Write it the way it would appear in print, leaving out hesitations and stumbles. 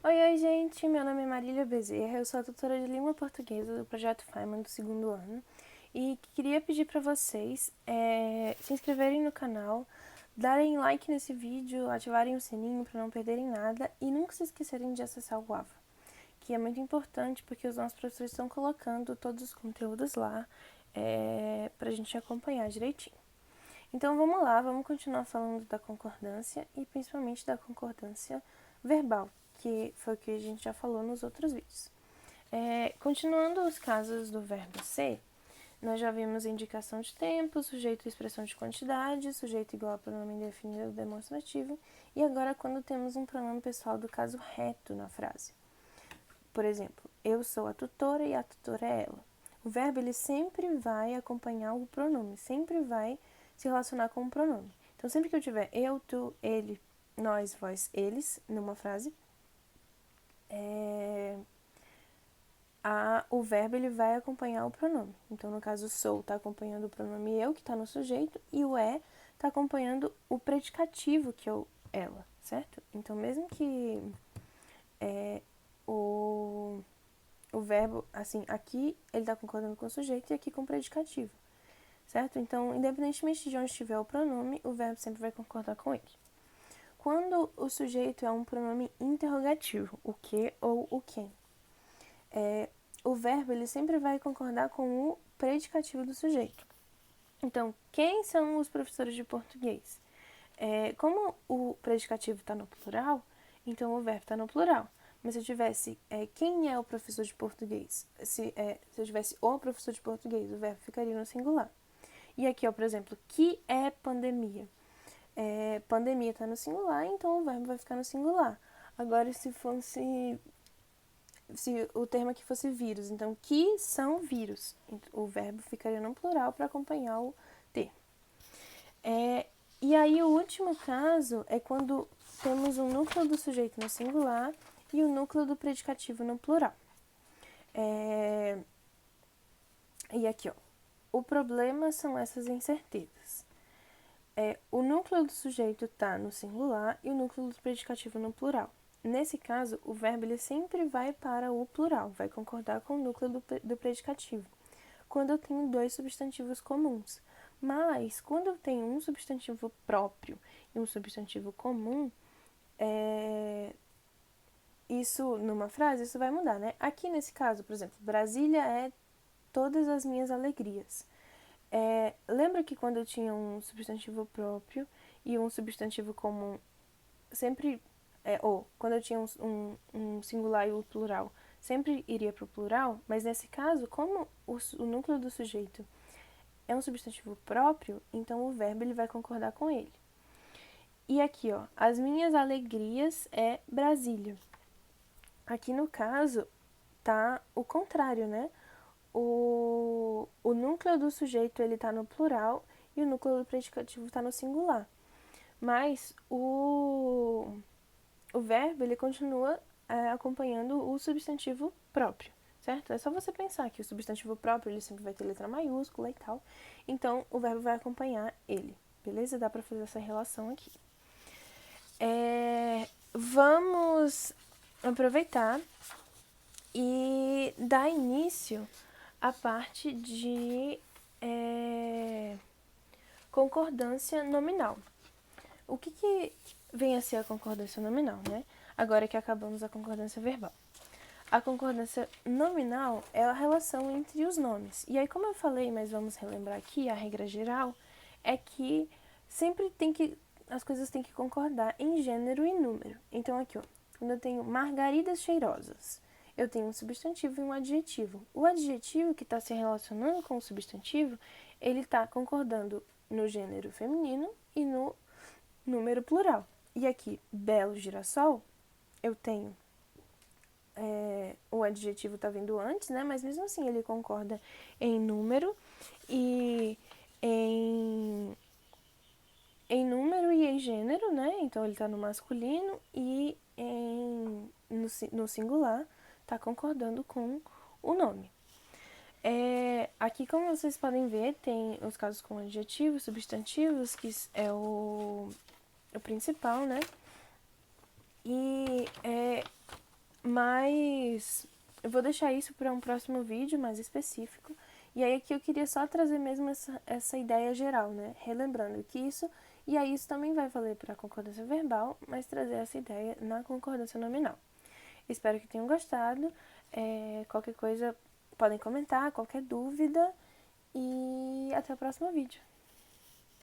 Oi, gente, meu nome é Marília Bezerra, eu sou a tutora de língua portuguesa do Projeto Faiman do segundo ano e queria pedir para vocês se inscreverem no canal, darem like nesse vídeo, ativarem o sininho para não perderem nada e nunca se esquecerem de acessar o AVA, que é muito importante porque os nossos professores estão colocando todos os conteúdos lá para a gente acompanhar direitinho. Então vamos lá, vamos continuar falando da concordância e principalmente da concordância verbal, que foi o que a gente já falou nos outros vídeos. Continuando os casos do verbo ser, nós já vimos a indicação de tempo, sujeito e expressão de quantidade, sujeito igual a pronome indefinido demonstrativo, e agora quando temos um pronome pessoal do caso reto na frase. Por exemplo, eu sou a tutora e a tutora é ela. O verbo ele sempre vai acompanhar o pronome, sempre vai se relacionar com o pronome. Então, sempre que eu tiver eu, tu, ele, nós, vós, eles, numa frase, o verbo ele vai acompanhar o pronome. Então, no caso, sou está acompanhando o pronome eu, que está no sujeito, e o é está acompanhando o predicativo, que é o ela, certo? Então, mesmo que o verbo, assim, aqui ele está concordando com o sujeito e aqui com o predicativo, certo? Então, independentemente de onde estiver o pronome, o verbo sempre vai concordar com ele. Quando o sujeito é um pronome interrogativo, o que ou o quem, o verbo ele sempre vai concordar com o predicativo do sujeito. Então, quem são os professores de português? Como o predicativo está no plural, então o verbo está no plural. Mas se eu tivesse quem é o professor de português, se eu tivesse o professor de português, o verbo ficaria no singular. E aqui, ó, por exemplo, que é pandemia? Pandemia está no singular, então o verbo vai ficar no singular. Agora, se o termo aqui fosse vírus, então que são vírus? O verbo ficaria no plural para acompanhar o termo. E aí o último caso é quando temos um núcleo do sujeito no singular e o núcleo do predicativo no plural. E aqui, ó, o problema são essas incertezas. O núcleo do sujeito está no singular e o núcleo do predicativo no plural. Nesse caso, o verbo ele sempre vai para o plural, vai concordar com o núcleo do predicativo, quando eu tenho dois substantivos comuns. Mas, quando eu tenho um substantivo próprio e um substantivo comum, isso, numa frase, isso vai mudar, né? Aqui, nesse caso, por exemplo, Brasília é todas as minhas alegrias. Lembra que quando eu tinha um substantivo próprio e um substantivo comum, sempre, ou quando eu tinha um singular e o plural, sempre iria para o plural, mas nesse caso, como o núcleo do sujeito é um substantivo próprio, então o verbo ele vai concordar com ele. E aqui, ó, as minhas alegrias é Brasília. Aqui no caso, tá o contrário, né? O núcleo do sujeito ele tá no plural e o núcleo do predicativo tá no singular. Mas o verbo ele continua acompanhando o substantivo próprio, certo? É só você pensar que o substantivo próprio ele sempre vai ter letra maiúscula e tal. Então, o verbo vai acompanhar ele, beleza? Dá pra fazer essa relação aqui. Vamos aproveitar e dar início à parte de concordância nominal. O que vem a ser a concordância nominal, né? Agora que acabamos a concordância verbal. A concordância nominal é a relação entre os nomes. E aí, como eu falei, mas vamos relembrar aqui, a regra geral é que sempre as coisas têm que concordar em gênero e número. Então, aqui, ó, quando eu tenho margaridas cheirosas, eu tenho um substantivo e um adjetivo. O adjetivo que está se relacionando com o substantivo, ele está concordando no gênero feminino e no número plural. E aqui, belo girassol, eu tenho o adjetivo está vindo antes, né? Mas mesmo assim ele concorda em número e em número e em gênero, né? Então ele está no masculino e no singular está concordando com o nome. Aqui, como vocês podem ver, tem os casos com adjetivos, substantivos, que é o principal, né? E Mas eu vou deixar isso para um próximo vídeo mais específico. E aí aqui eu queria só trazer mesmo essa ideia geral, né? Relembrando que isso, e aí isso também vai valer para a concordância verbal, mas trazer essa ideia na concordância nominal. Espero que tenham gostado. Qualquer coisa podem comentar, qualquer dúvida, e até o próximo vídeo.